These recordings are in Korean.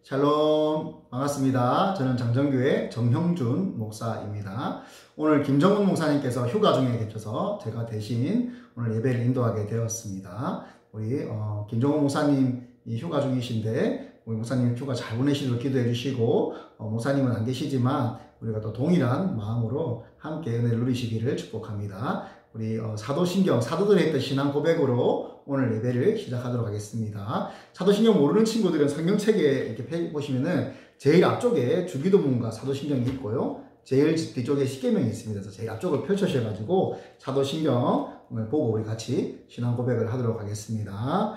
샬롬, 반갑습니다. 저는 장정교회 정형준 목사입니다. 오늘 김정훈 목사님께서 휴가 중에 계셔서 제가 대신 오늘 예배를 인도하게 되었습니다. 우리 김정훈 목사님이 휴가 중이신데 우리 목사님 휴가 잘 보내시도록 기도해 주시고 목사님은 안 계시지만 우리가 또 동일한 마음으로 함께 은혜를 누리시기를 축복합니다. 우리 사도신경, 사도들의 했던 신앙 고백으로 오늘 예배를 시작하도록 하겠습니다. 사도신경 모르는 친구들은 성경책에 이렇게 펴보시면은 제일 앞쪽에 주기도문과 사도신경이 있고요. 제일 뒤쪽에 십계명이 있습니다. 그래서 제일 앞쪽을 펼쳐셔가지고 사도신경을 보고 우리 같이 신앙 고백을 하도록 하겠습니다.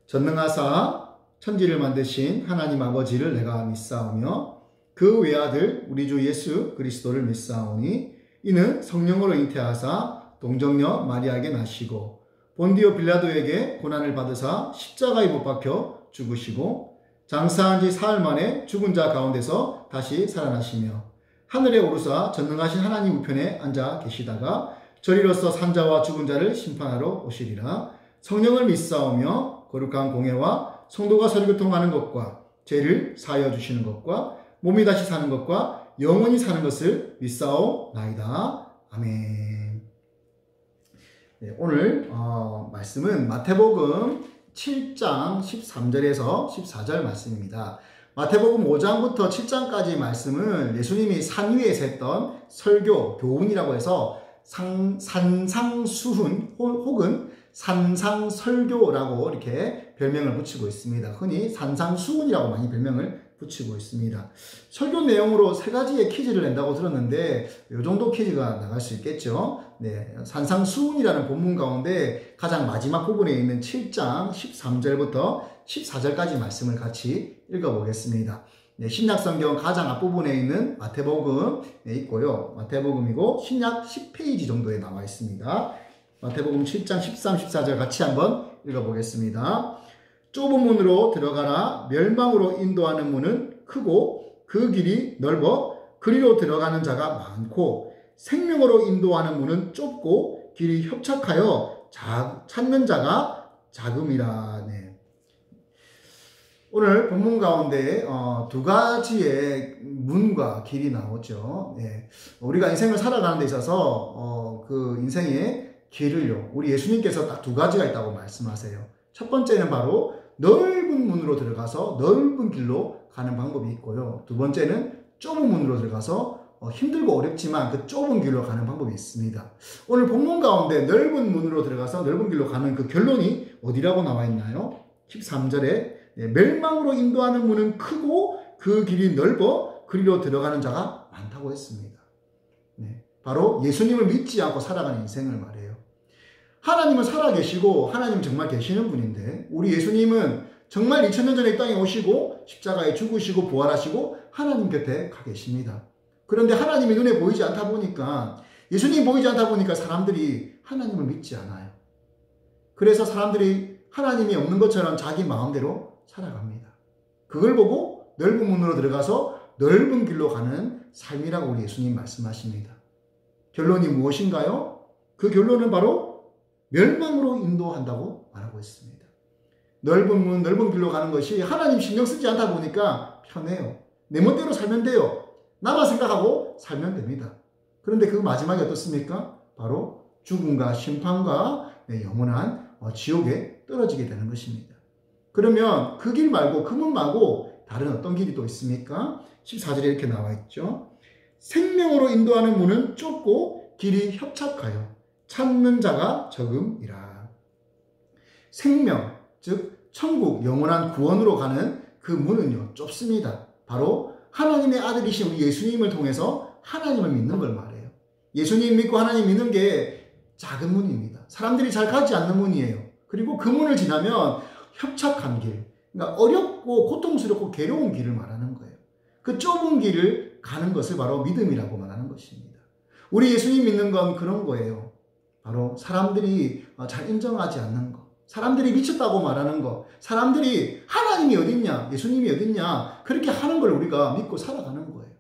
전능하사 천지를 만드신 하나님 아버지를 내가 믿사오며 그 외아들 우리 주 예수 그리스도를 믿사오니 이는 성령으로 잉태하사 동정녀 마리아에게 나시고 본디오 빌라도에게 고난을 받으사 십자가에 못 박혀 죽으시고 장사한 지 사흘 만에 죽은 자 가운데서 다시 살아나시며 하늘에 오르사 전능하신 하나님 우편에 앉아 계시다가 저리로서 산자와 죽은 자를 심판하러 오시리라. 성령을 믿사오며 거룩한 공예와 성도가 서로교통하는 것과 죄를 사하여 주시는 것과 몸이 다시 사는 것과 영원히 사는 것을 믿사오나이다. 아멘. 네, 오늘 말씀은 마태복음 7장 13절에서 14절 말씀입니다. 마태복음 5장부터 7장까지 말씀은 예수님이 산 위에서 했던 설교, 교훈이라고 해서 산상수훈 혹은 산상설교라고 이렇게 별명을 붙이고 있습니다. 흔히 산상수훈이라고 많이 별명을 붙이고 있습니다. 설교 내용으로 세 가지의 퀴즈를 낸다고 들었는데 이 정도 퀴즈가 나갈 수 있겠죠. 네, 산상수훈이라는 본문 가운데 가장 마지막 부분에 있는 7장 13절부터 14절까지 말씀을 같이 읽어보겠습니다. 네, 신약성경 가장 앞부분에 있는 마태복음에 있고요. 마태복음이고 신약 10페이지 정도에 나와 있습니다. 마태복음 7장 13, 14절 같이 한번 읽어보겠습니다. 좁은 문으로 들어가라. 멸망으로 인도하는 문은 크고 그 길이 넓어 그리로 들어가는 자가 많고 생명으로 인도하는 문은 좁고 길이 협착하여 찾는 자가 자금이라. 네. 오늘 본문 가운데 두 가지의 문과 길이 나오죠. 네. 우리가 인생을 살아가는 데 있어서 그 인생의 길을요, 우리 예수님께서 딱 두 가지가 있다고 말씀하세요. 첫 번째는 바로 넓은 문으로 들어가서 넓은 길로 가는 방법이 있고요. 두 번째는 좁은 문으로 들어가서 힘들고 어렵지만 그 좁은 길로 가는 방법이 있습니다. 오늘 본문 가운데 넓은 문으로 들어가서 넓은 길로 가는 그 결론이 어디라고 나와 있나요? 13절에 멸망으로 인도하는 문은 크고 그 길이 넓어 그리로 들어가는 자가 많다고 했습니다. 네, 바로 예수님을 믿지 않고 살아가는 인생을 말해요. 하나님은 살아계시고 하나님 정말 계시는 분인데 우리 예수님은 정말 2000년 전에 이 땅에 오시고 십자가에 죽으시고 부활하시고 하나님 곁에 가 계십니다. 그런데 하나님이 눈에 보이지 않다 보니까, 예수님이 보이지 않다 보니까 사람들이 하나님을 믿지 않아요. 그래서 사람들이 하나님이 없는 것처럼 자기 마음대로 살아갑니다. 그걸 보고 넓은 문으로 들어가서 넓은 길로 가는 삶이라고 우리 예수님 말씀하십니다. 결론이 무엇인가요? 그 결론은 바로 멸망으로 인도한다고 말하고 있습니다. 넓은 문, 넓은 길로 가는 것이 하나님 신경 쓰지 않다 보니까 편해요. 내 멋대로 살면 돼요. 나만 생각하고 살면 됩니다. 그런데 그 마지막이 어떻습니까? 바로 죽음과 심판과 영원한 지옥에 떨어지게 되는 것입니다. 그러면 그 길 말고, 그 문 말고 다른 어떤 길이 또 있습니까? 14절에 이렇게 나와 있죠. 생명으로 인도하는 문은 좁고 길이 협착하여 찾는 자가 적음이라. 생명, 즉 천국, 영원한 구원으로 가는 그 문은요, 좁습니다. 바로 하나님의 아들이신 우리 예수님을 통해서 하나님을 믿는 걸 말해요. 예수님 믿고 하나님 믿는 게 작은 문입니다. 사람들이 잘 가지 않는 문이에요. 그리고 그 문을 지나면 협착한 길, 그러니까 어렵고 고통스럽고 괴로운 길을 말하는 거예요. 그 좁은 길을 가는 것을 바로 믿음이라고 말하는 것입니다. 우리 예수님 믿는 건 그런 거예요. 바로 사람들이 잘 인정하지 않는 것, 사람들이 미쳤다고 말하는 것, 사람들이 하나님이 어딨냐, 예수님이 어딨냐, 그렇게 하는 걸 우리가 믿고 살아가는 거예요.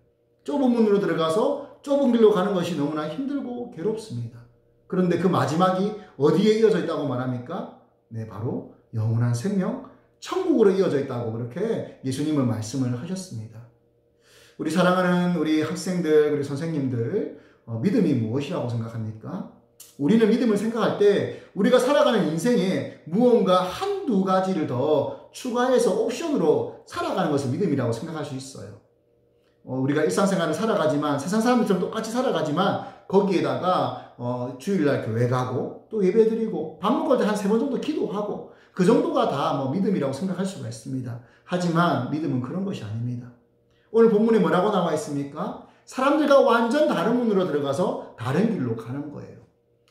좁은 문으로 들어가서 좁은 길로 가는 것이 너무나 힘들고 괴롭습니다. 그런데 그 마지막이 어디에 이어져 있다고 말합니까? 네, 바로 영원한 생명, 천국으로 이어져 있다고 그렇게 예수님은 말씀을 하셨습니다. 우리 사랑하는 우리 학생들, 우리 선생님들, 믿음이 무엇이라고 생각합니까? 우리는 믿음을 생각할 때 우리가 살아가는 인생에 무언가 한두 가지를 더 추가해서 옵션으로 살아가는 것을 믿음이라고 생각할 수 있어요. 우리가 일상생활을 살아가지만 세상 사람들처럼 똑같이 살아가지만 거기에다가 주일날 교회 가고 또 예배 드리고 밥 먹을 때 한 3번 정도 기도하고 그 정도가 다 믿음이라고 생각할 수가 있습니다. 하지만 믿음은 그런 것이 아닙니다. 오늘 본문에 뭐라고 나와 있습니까? 사람들과 완전 다른 문으로 들어가서 다른 길로 가는 거예요.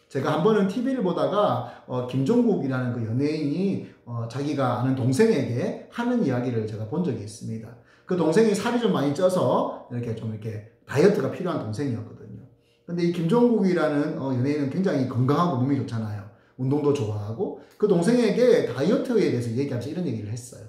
제가 한 번은 TV를 보다가 김종국이라는 그 연예인이 자기가 아는 동생에게 하는 이야기를 제가 본 적이 있습니다. 그 동생이 살이 좀 많이 쪄서 이렇게 다이어트가 필요한 동생이었거든요. 근데 이 김종국이라는 연예인은 굉장히 건강하고 몸이 좋잖아요. 운동도 좋아하고 그 동생에게 다이어트에 대해서 얘기하면서 이런 얘기를 했어요.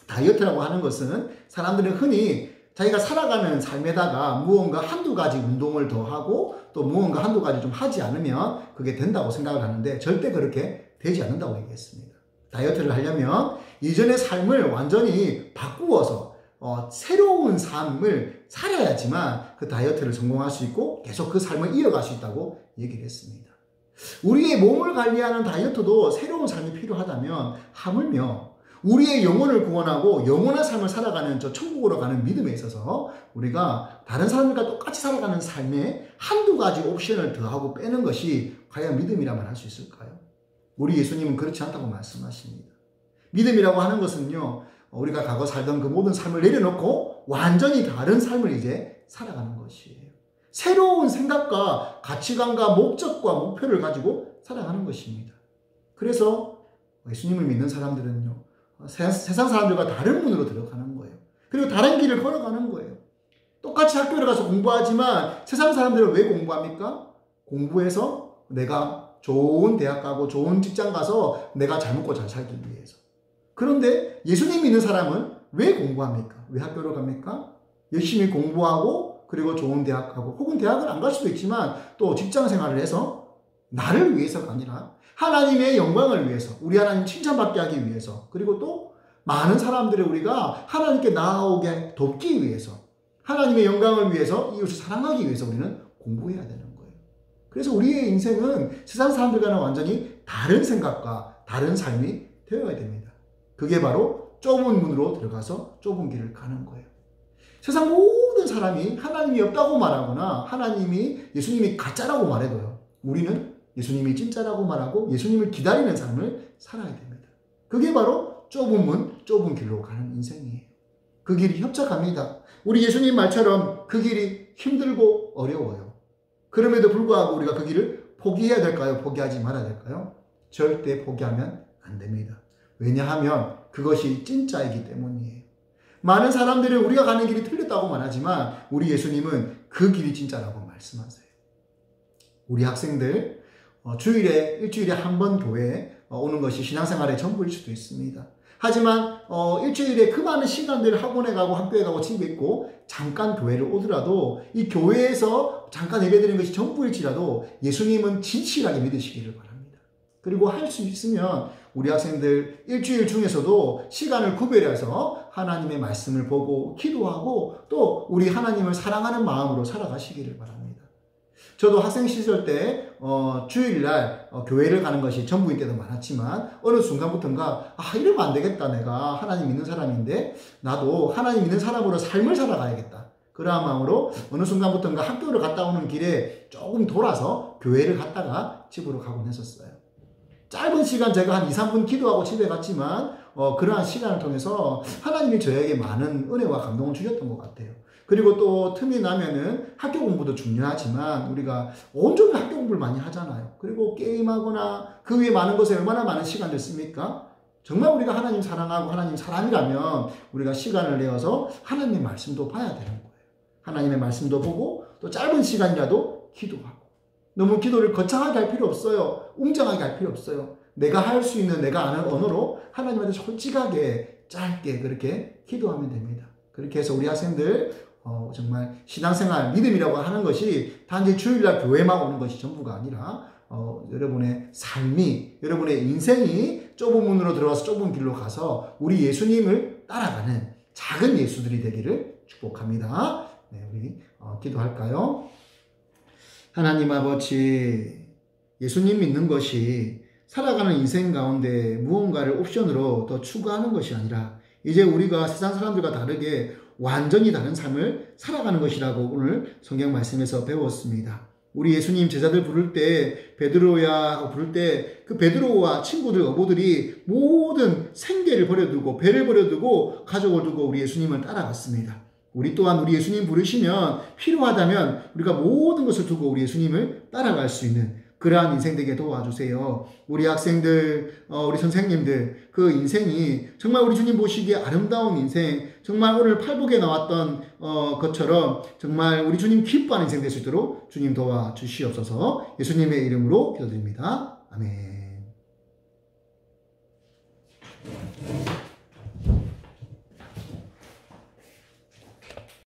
다이어트라고 하는 것은 사람들은 흔히 자기가 살아가는 삶에다가 무언가 한두 가지 운동을 더 하고 또 무언가 한두 가지 좀 하지 않으면 그게 된다고 생각을 하는데 절대 그렇게 되지 않는다고 얘기했습니다. 다이어트를 하려면 이전의 삶을 완전히 바꾸어서 새로운 삶을 살아야지만 그 다이어트를 성공할 수 있고 계속 그 삶을 이어갈 수 있다고 얘기를 했습니다. 우리의 몸을 관리하는 다이어트도 새로운 삶이 필요하다면 하물며 우리의 영혼을 구원하고 영원한 삶을 살아가는 저 천국으로 가는 믿음에 있어서 우리가 다른 사람들과 똑같이 살아가는 삶에 한두 가지 옵션을 더하고 빼는 것이 과연 믿음이라면 할 수 있을까요? 우리 예수님은 그렇지 않다고 말씀하십니다. 믿음이라고 하는 것은요, 우리가 과거 살던 그 모든 삶을 내려놓고 완전히 다른 삶을 이제 살아가는 것이에요. 새로운 생각과 가치관과 목적과 목표를 가지고 살아가는 것입니다. 그래서 예수님을 믿는 사람들은요, 세상 사람들과 다른 문으로 들어가는 거예요. 그리고 다른 길을 걸어가는 거예요. 똑같이 학교를 가서 공부하지만 세상 사람들은 왜 공부합니까? 공부해서 내가 좋은 대학 가고 좋은 직장 가서 내가 잘 먹고 잘 살기 위해서. 그런데 예수님 믿는 사람은 왜 공부합니까? 왜 학교를 갑니까? 열심히 공부하고 그리고 좋은 대학 가고 혹은 대학을 안 갈 수도 있지만 또 직장 생활을 해서 나를 위해서가 아니라 하나님의 영광을 위해서, 우리 하나님 칭찬받게 하기 위해서, 그리고 또 많은 사람들을 우리가 하나님께 나아오게 돕기 위해서, 하나님의 영광을 위해서, 이웃을 사랑하기 위해서 우리는 공부해야 되는 거예요. 그래서 우리의 인생은 세상 사람들과는 완전히 다른 생각과 다른 삶이 되어야 됩니다. 그게 바로 좁은 문으로 들어가서 좁은 길을 가는 거예요. 세상 모든 사람이 하나님이 없다고 말하거나 예수님이 가짜라고 말해도요, 우리는 예수님이 진짜라고 말하고 예수님을 기다리는 삶을 살아야 됩니다. 그게 바로 좁은 문, 좁은 길로 가는 인생이에요. 그 길이 협착합니다. 우리 예수님 말처럼 그 길이 힘들고 어려워요. 그럼에도 불구하고 우리가 그 길을 포기해야 될까요? 포기하지 말아야 될까요? 절대 포기하면 안 됩니다. 왜냐하면 그것이 진짜이기 때문이에요. 많은 사람들은 우리가 가는 길이 틀렸다고 말하지만 우리 예수님은 그 길이 진짜라고 말씀하세요. 우리 학생들 일주일에 한 번 교회에 오는 것이 신앙생활의 전부일 수도 있습니다. 하지만 일주일에 그 많은 시간들 학원에 가고 학교에 가고 집에 있고 잠깐 교회를 오더라도 이 교회에서 잠깐 예배드리는 것이 전부일지라도 예수님은 진실하게 믿으시기를 바랍니다. 그리고 할 수 있으면 우리 학생들 일주일 중에서도 시간을 구별해서 하나님의 말씀을 보고 기도하고 또 우리 하나님을 사랑하는 마음으로 살아가시기를 바랍니다. 저도 학생 시절 때 주일날 교회를 가는 것이 전부인 때도 많았지만 어느 순간부터인가 이러면 안 되겠다. 내가 하나님 믿는 사람인데 나도 하나님 믿는 사람으로 삶을 살아가야겠다. 그러한 마음으로 어느 순간부터인가 학교를 갔다 오는 길에 조금 돌아서 교회를 갔다가 집으로 가곤 했었어요. 짧은 시간 제가 한 2, 3분 기도하고 집에 갔지만 그러한 시간을 통해서 하나님이 저에게 많은 은혜와 감동을 주셨던 것 같아요. 그리고 또 틈이 나면은 학교 공부도 중요하지만 우리가 온종일 학교 공부를 많이 하잖아요. 그리고 게임하거나 그 위에 많은 것에 얼마나 많은 시간을 씁니까? 정말 우리가 하나님 사랑하고 하나님 사람이라면 우리가 시간을 내어서 하나님의 말씀도 봐야 되는 거예요. 하나님의 말씀도 보고 또 짧은 시간이라도 기도하고. 너무 기도를 거창하게 할 필요 없어요. 웅장하게 할 필요 없어요. 내가 할 수 있는 내가 아는 언어로 하나님한테 솔직하게 짧게 그렇게 기도하면 됩니다. 그렇게 해서 우리 학생들 정말 신앙생활, 믿음이라고 하는 것이 단지 주일날 교회만 오는 것이 전부가 아니라 여러분의 삶이, 여러분의 인생이 좁은 문으로 들어와서 좁은 길로 가서 우리 예수님을 따라가는 작은 예수들이 되기를 축복합니다. 네, 우리 기도할까요? 하나님 아버지, 예수님 믿는 것이 살아가는 인생 가운데 무언가를 옵션으로 더 추구하는 것이 아니라 이제 우리가 세상 사람들과 다르게 완전히 다른 삶을 살아가는 것이라고 오늘 성경 말씀에서 배웠습니다. 우리 예수님 제자들 부를 때 베드로야 하고 부를 때 그 베드로와 친구들 어부들이 모든 생계를 버려두고 배를 버려두고 가족을 두고 우리 예수님을 따라갔습니다. 우리 또한 우리 예수님 부르시면 필요하다면 우리가 모든 것을 두고 우리 예수님을 따라갈 수 있는 그러한 인생 되게 도와주세요. 우리 학생들, 우리 선생님들 그 인생이 정말 우리 주님 보시기에 아름다운 인생, 정말 오늘 팔복에 나왔던 것처럼 정말 우리 주님 기뻐하는 인생 될 수 있도록 주님 도와주시옵소서. 예수님의 이름으로 기도드립니다. 아멘.